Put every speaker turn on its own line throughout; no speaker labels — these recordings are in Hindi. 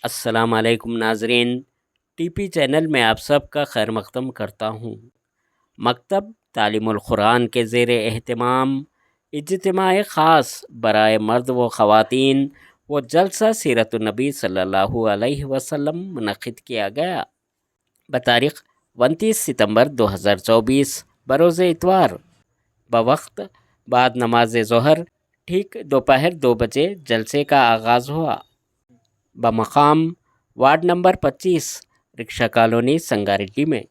अस्सलाम वालेकुम नाज़रीन, टीपी चैनल में आप सबका खैर मक़दम करता हूँ। मकतब तालीमुल कुरान के ज़ेर एहतमाम इज्तिमाए ख़ास बराए मर्द व ख़वातीन व जलसा सीरतुन नबी सल्लल्लाहु अलैहि वसल्लम मुनक़िद किया गया बतारीख़ 29 सितंबर 2024 बरोज़ इतवार बवक्त बाद नमाज ज़ोहर ठीक दोपहर 2 बजे जलसे का आगाज़ हुआ। Bamkam ward number 25 rickshaw colony Sangareddy में।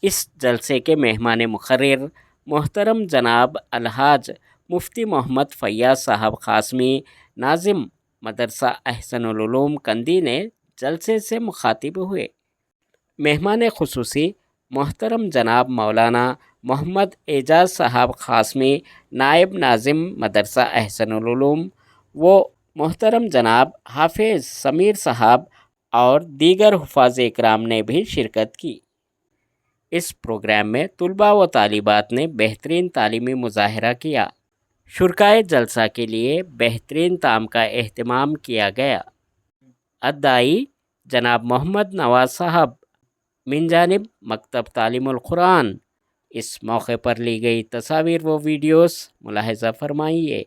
इस जलसे के मेहमान मुक़र्रर मोहतरम जनाब अलहाज मुफ्ती मोहम्मद फ़ैयाज़ साहब क़ासमी नाज़िम मदरसा अहसनुल उलूम कंदी ने जलसे से मुखातिब हुए। मेहमान ख़ुसूसी मोहतरम जनाब मौलाना मोहम्मद एजाज़ साहब क़ासमी नायब नाज़िम मदरसा अहसनुल उलूम वो मोहतरम जनाब हाफिज़ समीर साहब और दीगर हुफ़ाज़ इकराम ने भी शिरकत की। इस प्रोग्राम में तुलबा व तालिबात ने बेहतरीन तालीमी मुज़ाहरा किया। शुरकाए जलसा के लिए बेहतरीन ताम का एहतमाम किया गया। अद्दाई जनाब मोहम्मद नवाज़ साहब मिन जानिब मकतब तालीमुल कुरान। इस मौके पर ली गई तस्वीर व वीडियोस मुलाहिज़ा फरमाइए।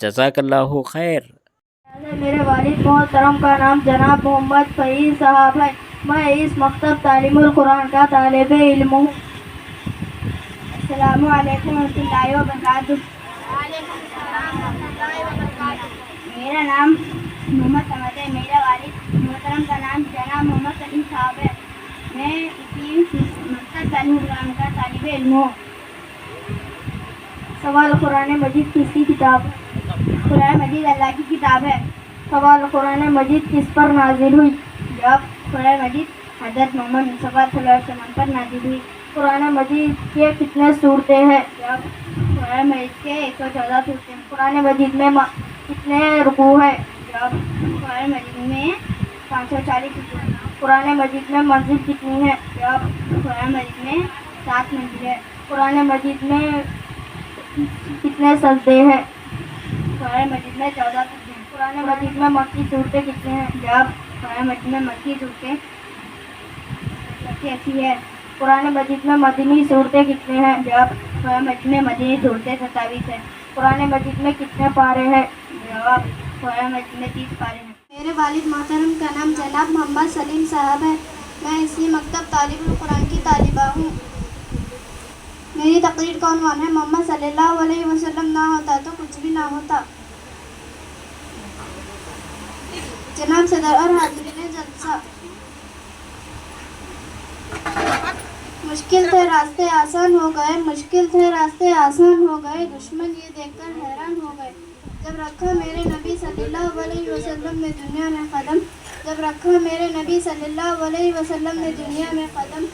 जज़ाकल्लाहु खैर।
मेरे वालिद मोहतरम का नाम जनाब मोहम्मद फ़हीद साहब है। मैं इस मकतब तालीमुल कुरान का तालिब इल्म हूँ। अस्सलामु अलैकुम रहमतुल्लाहि व बरकातुहू। मेरा नाम मोहम्मद समद है। मेरे वालिद मोहतरम का नाम जनाब मोहम्मद सलीम साहब है। मैं इसी मकतब तालीमुल कुरान का तालिब इल्म हूँ। सवाल कुरान मजीद किसकी किताब है? कुरान मजीद अल्लाह की किताब है। सवाल कुरान मजीद किस पर नाजिल हुई? जवाब कुरान मजीद हज़रत मोहम्मद मुस्तफ़ा सल्लल्लाहु अलैहि वसल्लम पर नाजिल हुई। कुरान मजीद के कितने सूरतें हैं? जवाब कुरान मजीद के 114 सूरतें हैं। कुरान मजीद में कितने रुकू है? जवाब कुरान मजीद में 540 रुकू है। कुरान मजीद में मंजिल कितनी है? जवाब कुरान मजीद में 7 मंजिल है। कुरान मजीद में कितने सजदे हैं? कुरान मजीद में 14 सूरतें हैं। कुरान मजीद में मक्की सूरतें कितने हैं? जवाब कुरान मजीद में मक्की सूरतें 80 है। कुरान मजीद में मदनी सूरतें कितने हैं? जवाब कुरान मजीद में मदनी सूरतें 27 है। कुरान मजीद में कितने पारे हैं? जवाब कुरान मजीद में 30 पारे हैं।
मेरे वालिद मोहतरम का नाम जनाब मोहम्मद सलीम साहब है। मैं इसी मकतब तालिबुल कुरान की तालिबा हूँ। मेरी तकरीर का उन्वान है मोहम्मद सल्लल्लाहु अलैहि वसल्लम ना होता तो कुछ भी ना होता। जनाब सदर और हाज़रीन जलसा, मुश्किल थे रास्ते आसान हो गए, मुश्किल थे रास्ते आसान हो गए, दुश्मन ये देखकर हैरान हो गए। जब रखा मेरे नबी सल्लल्लाहु अलैहि वसल्लम ने दुनिया में कदम, जब रखा मेरे नबी सल्लल्लाहु अलैहि वसल्लम ने दुनिया में कदम,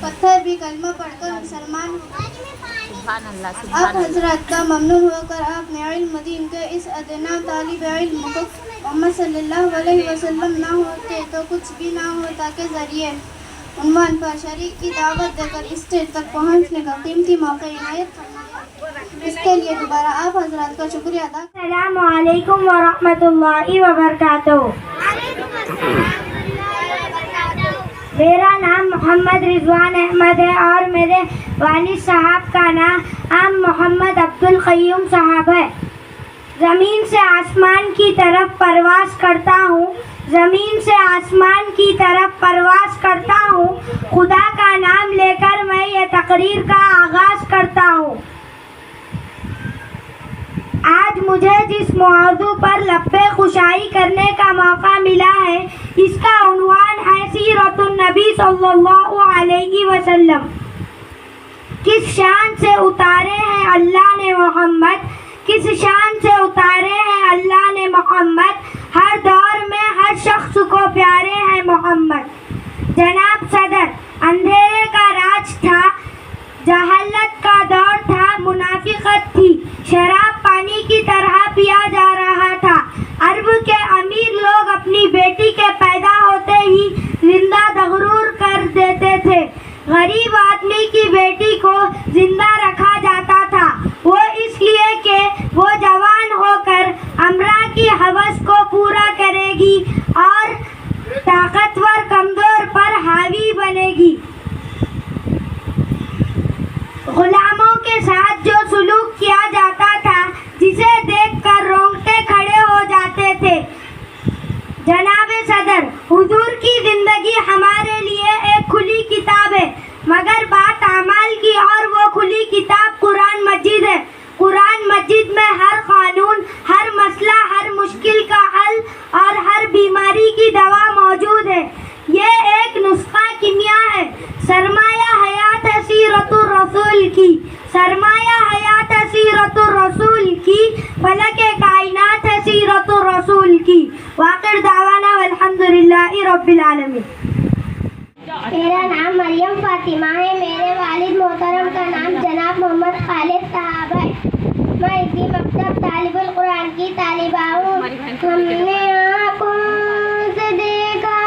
पत्थर भी कलमा पढ़कर मुसलमान हो गए। आप हजरत का ममनून होकर आपने इल्म दी। इनके इस अदना तालिब इल्म को मोहम्मद सल्लल्लाहु अलैहि वसल्लम ना होते तो कुछ भी ना होता के ज़रिए उन्वान पर शरीक की दावत देकर इस स्टेज तक पहुँचने का कीमती मौका इनायत करना। इसके लिए दोबारा आप हजरत का शुक्रिया अदा।
अस्सलामु अलैकुम व रहमतुल्लाहि व बरकातुहू। मेरा नाम मोहम्मद रिजवान अहमद है और मेरे वालिद साहब का नाम मोहम्मद अब्दुल क़य्यूम साहब है। ज़मीन से आसमान की तरफ परवास करता हूँ, ज़मीन से आसमान की तरफ परवास करता हूँ। खुदा का नाम लेकर मैं ये तकरीर का आगाज़ करता हूँ। आज मुझे जिस मौजू पर लब्बे खुशाई करने का मौका मिला है, इसका उन्वान है सीरतुन नबी सल्लल्लाहु अलैहि वसल्लम। किस शान से उतारे हैं अल्लाह ने मोहम्मद, किस शान से उतारे हैं अल्लाह ने मोहम्मद। हर दौर में हर शख्स को प्यारे हैं मोहम्मद। जनाब सदर, अंधेरे का राज था, जहालत का दौर था, मुनाफिकत थी, शराब पानी की तरह पिया जा रहा था। अरब के अमीर लोग अपनी बेटी के पैदा होते ही जिंदा दगरूर कर देते थे। गरीब आदमी की बेटी को जिंदा रखा जाता था, वो इसलिए कि वो जवान होकर अमरा की हवस को बनेगी और ताकतवर कमजोर पर हावी बनेगी। गुलामों के साथ जो सुलूक किया जाता था, जिसे देखकर रोंगटे खड़े हो जाते थे। जनाबे सदर, हुजूर की जिंदगी हमारे लिए एक खुली किताब है, मगर बात अमाल की और वो खुली किताब कुरान मजीद है। कुरान मजीद में हर कानून, हर मसला, हर मुश्किल का हल और हर बीमारी की दवा मौजूद है। ये एक नुस्खा किमिया है। सरमाया हयात है सीरतुर रसूल की, सरमाया हयात है सीरतुर रसूल की, फलके कायनात है सीरतुर रसूल की। वाक़िर दावाना वल्हम्दुलिल्लाहि रब्बिल आलमीन।
मेरा नाम मरियम फातिमा है। मेरे वालिद मोहतरम का नाम जनाब मोहम्मद खालिद साहब है। मैं इसी मकतब तालिबुल कुरान की तालिबा हूँ। हमने आँखों से देखा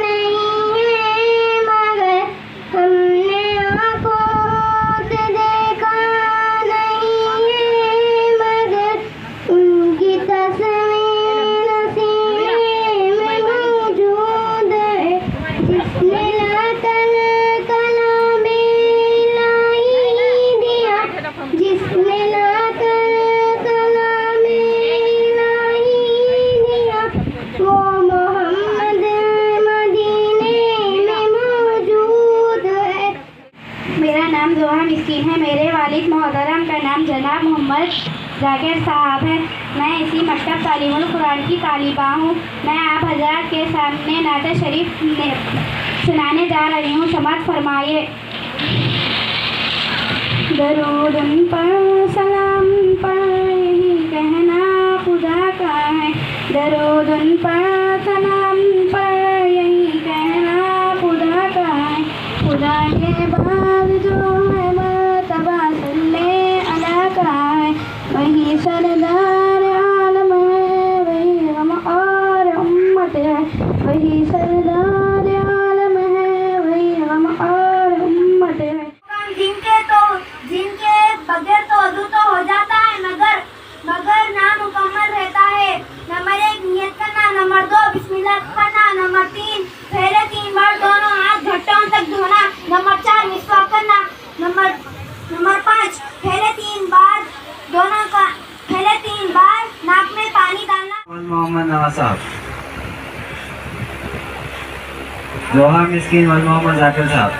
नहीं है, मगर हमने आँखों से देखा नहीं है, मगर उनकी तस्वीर नसीब में मौजूद है। जिसने लाकर कलामे इलाही दिया, जिसने लाकर कलामे इलाही दिया, वो मोहम्मद मदीने में मौजूद है।
मेरा नाम जोहा मिस्कीन है। मेरे वालिद मोहतरम का नाम जनाब मोहम्मद जाकिर साहब है। मैं इसी मकतब तालीमुल कुरान की तालिबा हूँ। मैं आप हजरात के सामने नात शरीफ सुनाने जा रही हूँ। समाअत फरमाइए। दरूद उन पर, सलाम पर, यही कहना खुदा का है। दरूद उन पर, सलाम पर, यही कहना खुदा का है। खुदा के बाद जो है मर्तबा सल्ले अला का है। वही सरदार आलम है, वही गम और उम्मत है। वही सरदार आलम है, वही गम और उम्मत है।
जिनके बगैर तो वजू तो हो जाता है, मगर नामुकम्मल रहता है। नंबर 1 नियत करना, नंबर 2 बिस्मिल्लाह करना, नंबर 3 पहले 3 बार दोनों हाथ घुटनों तक धोना, नंबर 4 मिसवाक करना, नंबर 5 पहले 3 बार नाक में पानी डालना।
मोहम्मद नवाज साहब, जोहा मिस्कीन वल मोहम्मद जाकिर साहब,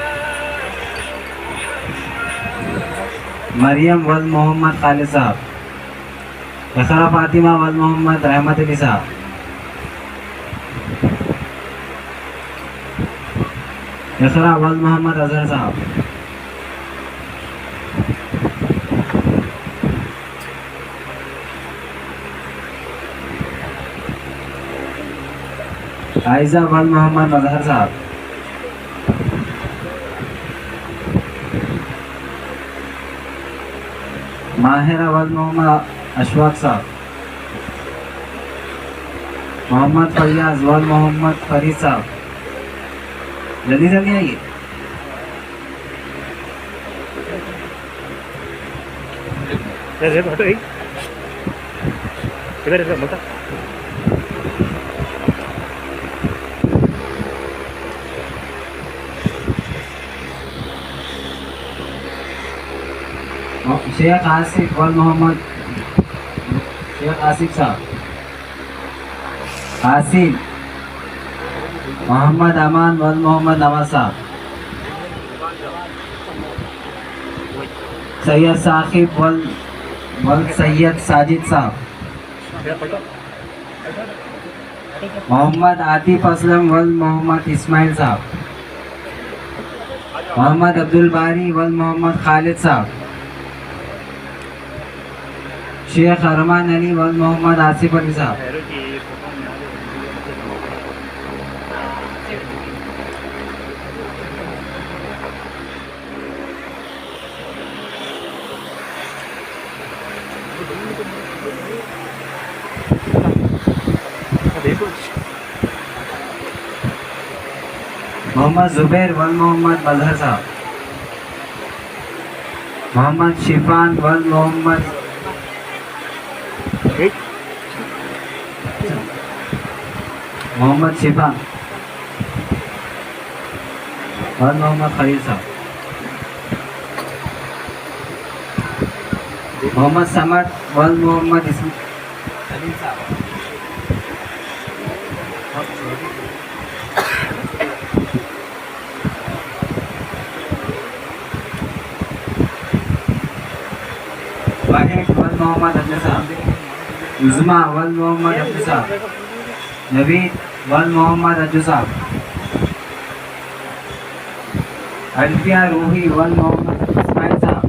मरियम वल मोहम्मद खालिद साहब, ज़हरा फातिमा वल मोहम्मद रहमत अली साहब, ज़हरा वल मोहम्मद अजहर साहब, आयजा वल मोहम्मद अजहर साहब, माहिरा वल मोहम्मद अशफाक साहब, मोहम्मद फरियाज वल मोहम्मद फरीद साहब। जल्दी जल्दी आइए।
इधर बोलता
शेख आसिफ वल मोहम्मद शेख आसिफ साहब, आसिफ मोहम्मद अमान वल मोहम्मद नवाज साहब, सैयद साकिब वल सैयद साजिद साहब, मोहम्मद आतिफ असलम वल मोहम्मद इस्माइल साहब, मोहम्मद अब्दुल बारी वल मोहम्मद खालिद साहब, शेख अरमान अली वल मोहम्मद आसिफ अली साहब, मोहम्मद जुबैर वल मोहम्मद मजहर साहब, मोहम्मद शिफान वल मोहम्मद मोहम्मद शिफा वल मोहम्मद खलील साहब, मोहम्मद समद वल मोहम्मद सलीम साहब, वाहिद वल मोहम्मद अब्दुल साहब, उज़मा वल मोहम्मद अब्दुल साहब, नवीद वल मोहम्मद अब्दुल साहब, अल्फिया रूही वल मोहम्मद इस्माइल साहब,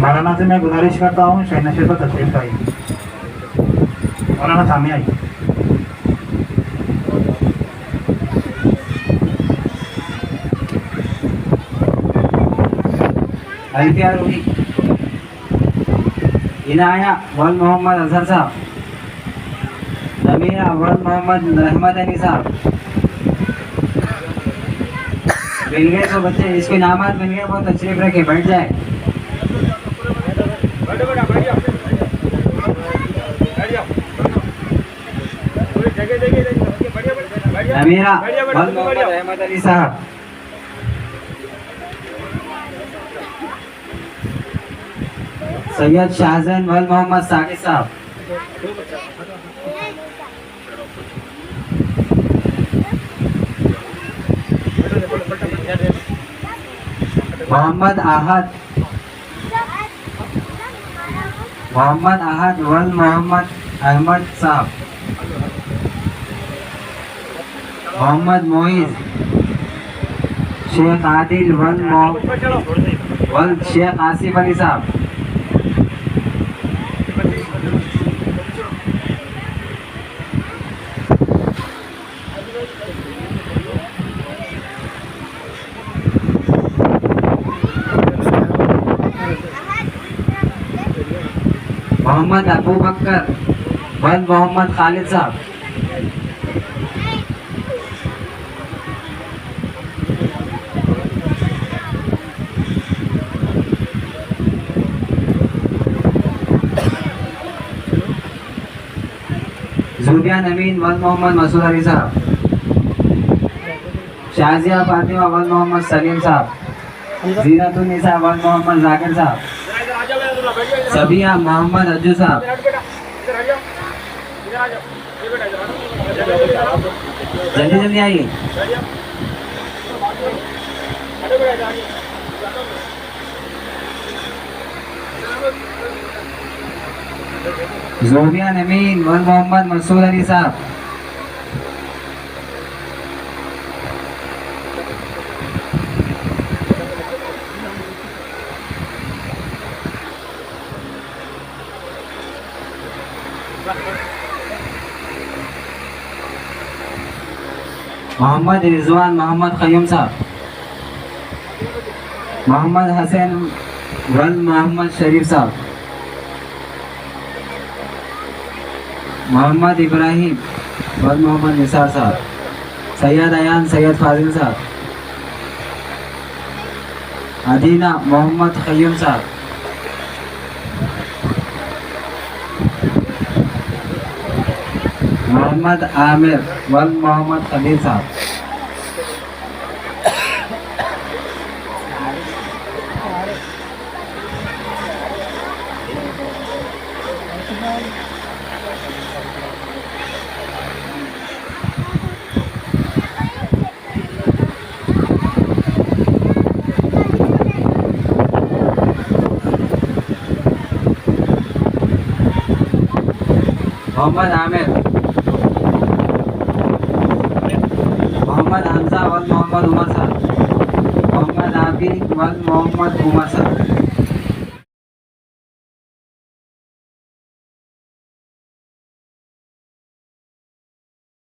मौलाना से मैं गुजारिश करता हूँ शहनशीर को तस्लीम करिए। मौलाना सामने आइए।
अल्फिया रूही, इनाया वल मोहम्मद अजहर साहब, नमीरा वल मोहम्मद रहमत अली साहब। मिल गए तो बच्चे, इसके नामात मिल गए वो तशरीफ रखे, बैठ जाए। नमीरा वल मोहम्मद रहमत अली साहब, सैयद शाहजहान वल मोहम्मद साकिब साहब, मोहम्मद अहद वल मोहम्मद अहमद साहब, मोहम्मद मोइज शेख आदिल वल शेख आसिफ अली साहब, मोहम्मद अबू बकर वल मोहम्मद खालिद साहब, जुबिया नवीन वल मोहम्मद मसूद अली साहब, शाजिया फातिमा वल मोहम्मद सलीम साहब, जीनतुन्निसा वल मोहम्मद जाकिर साहब, सबिया मोहम्मद अज्जू साहब, जल्दी जल्दी आइए। जोबिया नमीन वल मोहम्मद मसूद अली साहब, मोहम्मद रिजवान मोहम्मद क़य्यूम साहब, मोहम्मद हसन वल मोहम्मद शरीफ साहब, मोहम्मद इब्राहिम वल मोहम्मद निसार साहब, सैयद अयान सैयद फाजिल साहब, अदीना मोहम्मद क़य्यूम साहब, मोहम्मद आमिर वल मोहम्मद खलील साहब, मोहम्मद आमिर, मोहम्मद हमजा वल मोहम्मद उमर साहब, मोहम्मद आबिद वल मोहम्मद उमर साहब।